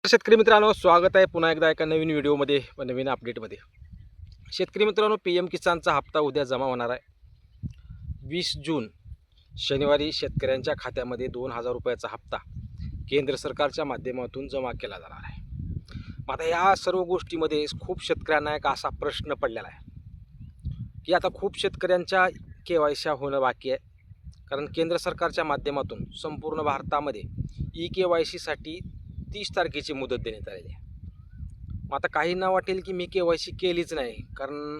शेतकरी मित्रांनो, स्वागत आहे पुन्हा एकदा एका नवीन व्हिडिओमध्ये व नवीन अपडेटमध्ये. शेतकरी मित्रांनो, PM किसानचा हप्ता उद्या जमा होणार आहे. 20 जून शनिवारी शेतकऱ्यांच्या खात्यामध्ये 2,000 रुपयाचा हप्ता केंद्र सरकारच्या माध्यमातून जमा केला जाणार आहे. मग आता या सर्व गोष्टीमध्ये खूप शेतकऱ्यांना एक असा प्रश्न पडलेला आहे की आता खूप शेतकऱ्यांच्या KYC होणं बाकी आहे. कारण केंद्र सरकारच्या माध्यमातून संपूर्ण भारतामध्ये eKYCसाठी 30 तारखेची मुदत देण्यात आलेली आहे. मग आता काहींना वाटेल की मी KYC केलीच नाही कारण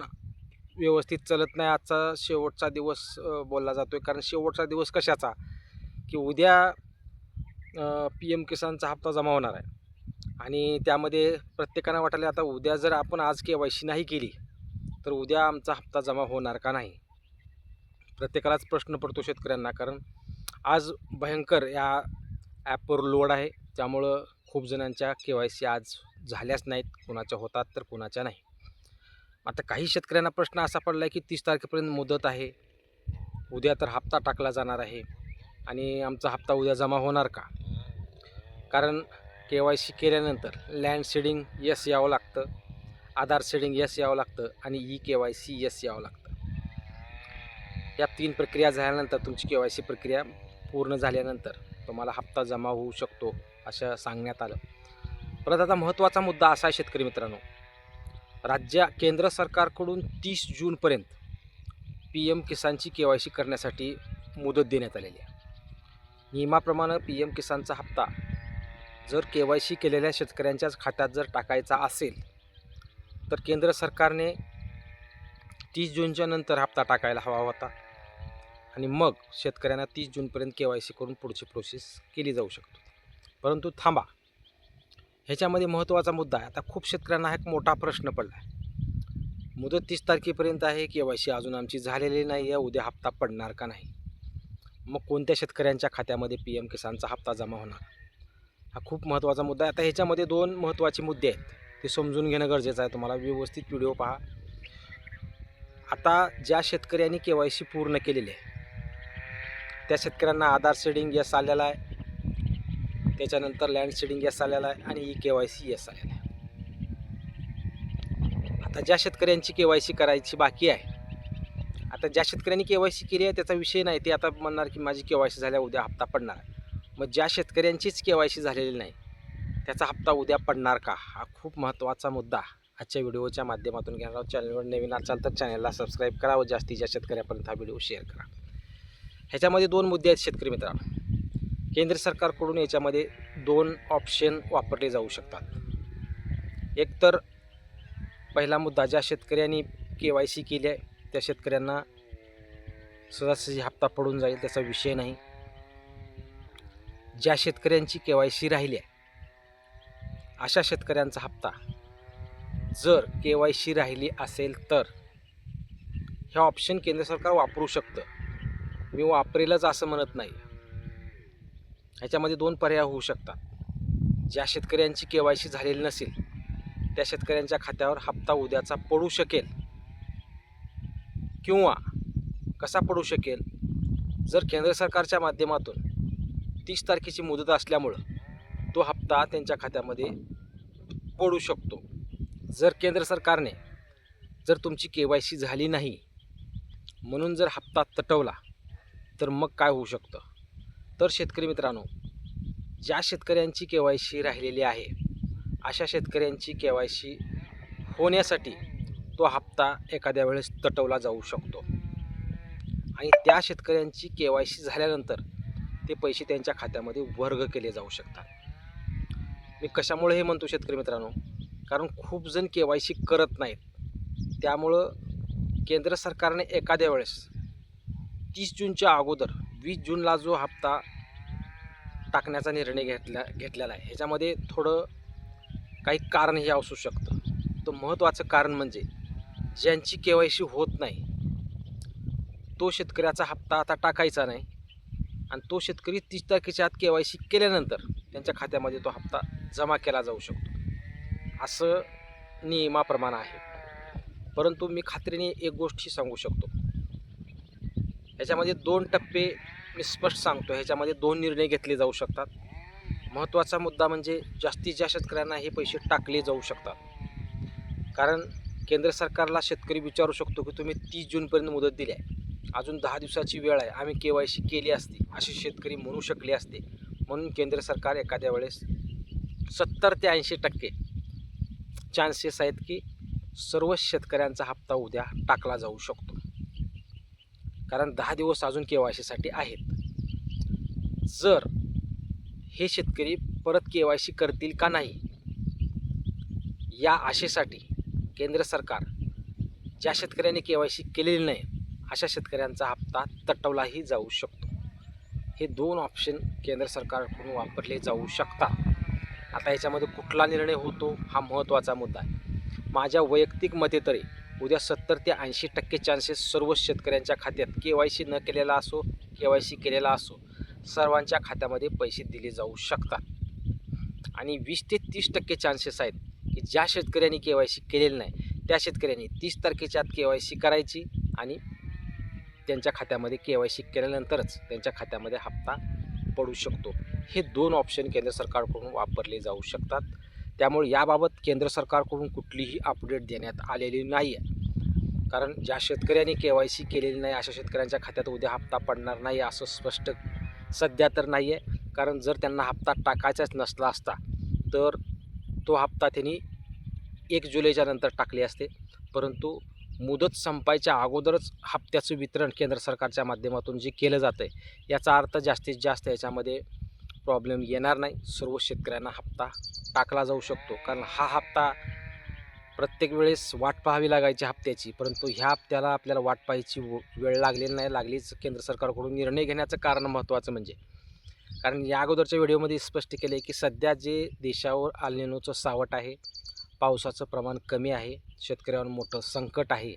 व्यवस्थित चालत नाही, आजचा शेवटचा दिवस बोलला जातोय. कारण शेवटचा दिवस कशाचा की उद्या PM किसानचा हप्ता जमा होणार आहे आणि त्यामध्ये प्रत्येकानं वाटायला आता उद्या जर आपण आज KYC नाही केली तर उद्या आमचा हप्ता जमा होणार का नाही. प्रत्येकालाच प्रश्न पडतो शेतकऱ्यांना, कारण आज भयंकर या ॲपवर लोड आहे. त्यामुळं खूप जणांच्या KYC आज झाल्याच नाहीत, कुणाच्या होतात तर कुणाच्या नाही. आता काही शेतकऱ्यांना प्रश्न असा पडला आहे की 30 तारखेपर्यंत मुदत आहे, उद्या तर हप्ता टाकला जाणार आहे आणि आमचा हप्ता उद्या जमा होणार का. कारण KYC केल्यानंतर लँड सीडिंग यस यावं लागतं, आधार सीडिंग यस यावं लागतं आणि eKYC यस यावं लागतं. या 3 प्रक्रिया झाल्यानंतर तुमची KYC प्रक्रिया पूर्ण झाल्यानंतर तुम्हाला हप्ता जमा होऊ शकतो असं सांगण्यात आलं. परत आता महत्त्वाचा मुद्दा असा आहे शेतकरी मित्रांनो, केंद्र सरकारकडून 30 जूनपर्यंत PM किसानची KYC करण्यासाठी मुदत देण्यात आलेली आहे. नियमाप्रमाणे PM किसानचा हप्ता जर KYC केलेल्या शेतकऱ्यांच्याच खात्यात जर टाकायचा असेल तर केंद्र सरकारने 30 जूनच्या नंतर हप्ता टाकायला हवा होता आणि मग शेतकऱ्यांना 30 जूनपर्यंत KYC करून पुढची प्रोसेस केली जाऊ शकतो. परंतु थांबा, ह्याच्यामध्ये महत्त्वाचा मुद्दा आहे. आता खूप शेतकऱ्यांना एक मोठा प्रश्न पडला आहे, मुदत 30 तारखेपर्यंत आहे, KYC अजून आमची झालेली नाही आहे, उद्या हप्ता पडणार का नाही. मग कोणत्या शेतकऱ्यांच्या खात्यामध्ये PM किसानचा हप्ता जमा होणार, हा खूप महत्त्वाचा मुद्दा आहे. आता ह्याच्यामध्ये 2 महत्त्वाचे मुद्दे आहेत, ते समजून घेणं गरजेचं आहे. तुम्हाला व्यवस्थित व्हिडिओ पहा. आता ज्या शेतकऱ्यांनी KYC पूर्ण केलेले आहे त्या शेतकऱ्यांना आधार सीडिंग यस आलेला आहे, त्याच्यानंतर लँड सीडिंग यस आलेला आहे आणि eKYC यस आलेला आहे. आता ज्या शेतकऱ्यांची KYC करायची बाकी आहे, आता ज्या शेतकऱ्यांनी KYC केली आहे त्याचा विषय नाही, ते आता म्हणणार की माझी KYC झाल्या उद्या हप्ता पडणार. मग ज्या शेतकऱ्यांचीच KYC झालेली नाही त्याचा हप्ता उद्या पडणार का, हा खूप महत्त्वाचा मुद्दा आजच्या व्हिडिओच्या माध्यमातून घेणार आहोत. चॅनलवर नवीन असाल तर चॅनलला सबस्क्राईब करा व जास्तीच्या शेतकऱ्यापर्यंत हा व्हिडिओ शेअर करा. ह्याच्यामध्ये 2 मुद्दे आहेत शेतकरी मित्रांनो. केंद्र सरकारकडून याच्यामध्ये 2 ऑप्शन वापरले जाऊ शकतात. एक तर पहिला मुद्दा, ज्या शेतकऱ्यांनी KYC केली आहे त्या शेतकऱ्यांना सहजासहजी हप्ता पडून जाईल, त्याचा विषय नाही. ज्या शेतकऱ्यांची KYC राहिली आहे अशा शेतकऱ्यांचा हप्ता जर KYC राहिली असेल तर हे ऑप्शन केंद्र सरकार वापरू शकतं. मी वापरेलच असं म्हणत नाही. ह्याच्यामध्ये 2 पर्याय होऊ शकतात. ज्या शेतकऱ्यांची KYC झालेली नसेल त्या शेतकऱ्यांच्या खात्यावर हप्ता उद्याचा पडू शकेल, किंवा कसा पडू शकेल, जर केंद्र सरकारच्या माध्यमातून 30 तारखेची मुदत असल्यामुळं तो हप्ता त्यांच्या खात्यामध्ये पडू शकतो. जर केंद्र सरकारने जर तुमची KYC झाली नाही म्हणून जर हप्ता तटवला तर मग काय होऊ शकतं, तर शेतकरी मित्रांनो, ज्या शेतकऱ्यांची KYC राहिलेली आहे अशा शेतकऱ्यांची KYC होण्यासाठी तो हप्ता एखाद्या वेळेस तटवला जाऊ शकतो आणि त्या शेतकऱ्यांची KYC झाल्यानंतर ते पैसे त्यांच्या खात्यामध्ये वर्ग केले जाऊ शकतात. मी कशामुळे हे म्हणतो शेतकरी मित्रांनो, कारण खूप जण KYC करत नाहीत. त्यामुळं केंद्र सरकारने एखाद्या वेळेस 30 जूनच्या अगोदर 20 जूनला जो हप्ता टाकण्याचा निर्णय घेतलेला आहे ह्याच्यामध्ये थोडं काही कारण हे असू शकतं. तर महत्त्वाचं कारण म्हणजे ज्यांची KYC होत नाही तो शेतकऱ्याचा हप्ता आता टाकायचा नाही आणि तो शेतकरी 30 तारखेच्या आत KYC केल्यानंतर त्यांच्या खात्यामध्ये तो हप्ता जमा केला जाऊ शकतो, असं नियमाप्रमाणे आहे. परंतु मी खात्रीने एक गोष्ट सांगू शकतो, ह्याच्यामध्ये 2 टप्पे मी स्पष्ट सांगतो. ह्याच्यामध्ये 2 निर्णय घेतले जाऊ शकतात. महत्त्वाचा मुद्दा म्हणजे जास्तीत जास्त शेतकऱ्यांना हे पैसे टाकले जाऊ शकतात. कारण केंद्र सरकारला शेतकरी विचारू शकतो की तुम्ही 30 जूनपर्यंत मुदत दिली आहे, अजून 10 दिवसाची वेळ आहे, आम्ही KYC केली असती असे शेतकरी म्हणू शकले असते. म्हणून केंद्र सरकार एखाद्या वेळेस 70 ते 80% चान्सेस आहेत की सर्व शेतकऱ्यांचा हप्ता उद्या टाकला जाऊ शकतो. कारण 10 दिवस अजून KYCसाठी आहेत. जर हे शेतकरी परत KYC करतील का नाही या आशेसाठी केंद्र सरकार ज्या शेतकऱ्यांनी KYC केलेली नाही अशा शेतकऱ्यांचा हप्ता तटवलाही जाऊ शकतो. हे 2 ऑप्शन केंद्र सरकारकडून वापरले जाऊ शकतात. आता याच्यामध्ये कुठला निर्णय होतो हा महत्त्वाचा मुद्दा आहे. माझ्या वैयक्तिक मते तरी उद्या 70 ते 80% चान्सेस सर्व शेतकऱ्यांच्या खात्यात KYC न केलेला असो KYC केलेला असो सर्वांच्या खात्यामध्ये पैसे दिले जाऊ शकतात. आणि 20 ते 30% चान्सेस आहेत की ज्या शेतकऱ्यांनी KYC केलेलं नाही त्या शेतकऱ्यांनी 30 तारखेच्या आत KYC करायची आणि त्यांच्या खात्यामध्ये KYC केल्यानंतरच त्यांच्या खात्यामध्ये हप्ता पडू शकतो. हे 2 ऑप्शन केंद्र सरकारकडून वापरले जाऊ शकतात. त्यामुळे याबाबत केंद्र सरकारकडून कुठलीही अपडेट देण्यात आलेली नाही आहे. कारण ज्या शेतकऱ्यांनी KYC केलेली नाही अशा शेतकऱ्यांच्या खात्यात उद्या हप्ता पडणार नाही असं स्पष्ट सध्या तर नाही आहे. कारण जर त्यांना हप्ता टाकायचाच नसला असता तर तो हप्ता त्यांनी 1 जुलैच्या नंतर टाकले असते. परंतु मुदत संपायच्या अगोदरच हप्त्याचं वितरण केंद्र सरकारच्या माध्यमातून जे केलं जातं आहे याचा अर्थ जास्तीत जास्त याच्यामध्ये प्रॉब्लेम येणार नाही. सर्व शेतकऱ्यांना हप्ता टाकला जाऊ शकतो. कारण हा हप्ता प्रत्येक वेळेस वाट पाहावी लागायची हप्त्याची, परंतु ह्या हप्त्याला आपल्याला वाट पाहायची वेळ लागलेली नाही. लागलीच केंद्र सरकारकडून निर्णय घेण्याचं कारण महत्त्वाचं म्हणजे कारण या अगोदरच्या व्हिडिओमध्ये स्पष्ट केलं आहे की सध्या जे देशावर अल निनोचं सावट आहे, पावसाचं प्रमाण कमी आहे, शेतकऱ्यांवर मोठं संकट आहे,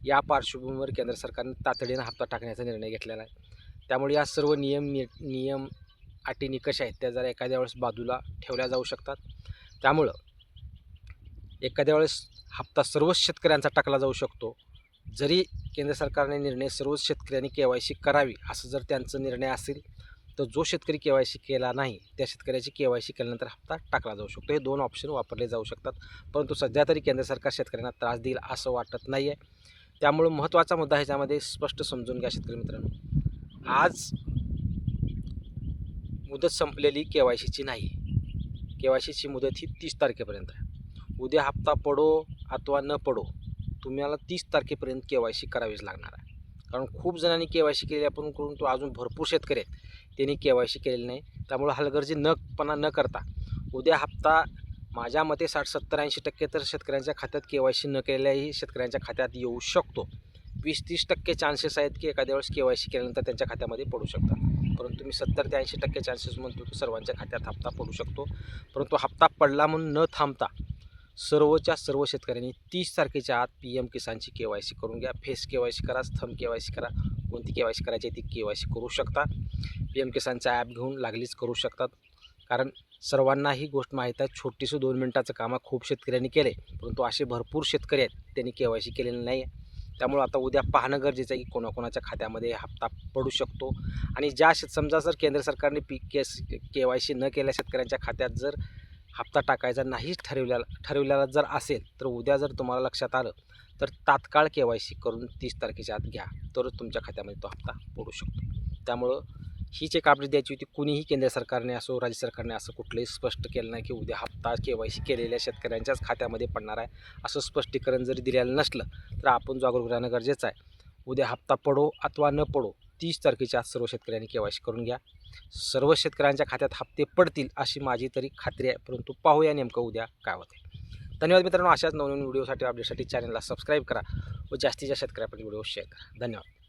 या पार्श्वभूमीवर केंद्र सरकारने तातडीनं हप्ता टाकण्याचा निर्णय घेतलेला आहे. त्यामुळे या सर्व नियम अटी निकष आहेत त्या जरा एखाद्या वेळेस बाजूला ठेवल्या जाऊ शकतात. त्यामुळं एखाद्या वेळेस हप्ता सर्वच शेतकऱ्यांचा टाकला जाऊ शकतो. जरी केंद्र सरकारने निर्णय सर्वच शेतकऱ्यांनी KYC करावी असं जर त्यांचा निर्णय असेल तर जो शेतकरी KYC केला नाही त्या शेतकऱ्याची KYC केल्यानंतर हप्ता टाकला जाऊ शकतो. हे 2 ऑप्शन वापरले जाऊ शकतात. परंतु सध्या तरी केंद्र सरकार शेतकऱ्यांना त्रास देईल असं वाटत नाही आहे. त्यामुळं महत्त्वाचा मुद्दा ह्याच्यामध्ये स्पष्ट समजून घ्या शेतकरी मित्रांनो. आज मुदत संपलेली KYCची नाही. KYCची मुदत ही 30 तारखेपर्यंत आहे. उद्या हप्ता पडो अथवा न पडो तुम्हाला 30 तारखेपर्यंत KYC करावीच लागणार आहे. कारण खूप जणांनी KYC केलेली आपण करून तो अजून भरपूर शेतकरी आहेत त्यांनी KYC केलेलं नाही. त्यामुळे हलगर्जीपणा न करता उद्या हप्ता माझ्या मते 60-70-80% तर शेतकऱ्यांच्या खात्यात KYC न केलेल्याही शेतकऱ्यांच्या खात्यात येऊ शकतो. 20-30% चान्सेस आहेत की एखाद्या वेळेस KYC केल्यानंतर त्यांच्या खात्यामध्ये पडू शकतात. परंतु मी 70 ते 80% चान्सेस म्हणतो की सर्वांच्या खात्यात हप्ता पडू शकतो. परंतु हप्ता पडला म्हणून न थांबता सर्वच्या सर्व शेतकऱ्यांनी 30 तारखेच्या आत PM किसानची KYC करून घ्या. फेस KYC करा, स्तंभ KYC करा, कोणती KYC करायची ती KYC करू शकता. PM किसानचा ॲप घेऊन लागलीच करू शकतात. कारण सर्वांना ही गोष्ट माहीत आहे, छोटीसं 2 मिनिटाचं काम खूप शेतकऱ्यांनी केले, परंतु असे भरपूर शेतकरी आहेत त्यांनी KYC केलेलं नाही आहे. त्यामुळे आता उद्या पाहणं गरजेचं आहे की कोणाकोणाच्या खात्यामध्ये हप्ता पडू शकतो. आणि समजा जर केंद्र सरकारने KYC न केल्या शेतकऱ्यांच्या खात्यात जर हप्ता टाकायचा नाहीच ठरवलेला जर असेल तर उद्या जर तुम्हाला लक्षात आलं तर तात्काळ KYC करून 30 तारखेच्या आत घ्या, तरच तुमच्या खात्यामध्ये तो हप्ता पडू शकतो. त्यामुळं हीच एक अपडेट द्यायची होती. कुणीही केंद्र सरकारने असो राज्य सरकारने असं कुठलंही स्पष्ट केलं नाही की उद्या हप्ता KYC केलेल्या शेतकऱ्यांच्याच खात्यामध्ये पडणार आहे. असं स्पष्टीकरण जरी दिलेलं नसलं तर आपण जागरूक राहणं गरजेचं आहे. उद्या हप्ता पडो अथवा न पडो 30 तारखेच्या आत सर्व शेतकऱ्यांनी KYC करून घ्या. सर्व शेतकऱ्यांच्या खात्यात हप्ते पडतील अशी माझी तरी खात्री आहे. परंतु पाहूया नेमकं उद्या काय होते. धन्यवाद मित्रांनो. अशाच नवनवीन व्हिडिओसाठी अपडेटसाठी चॅनलला सबस्क्राईब करा व जास्तीत जास्त शेतकऱ्यांपर्यंत व्हिडिओ शेअर करा. धन्यवाद.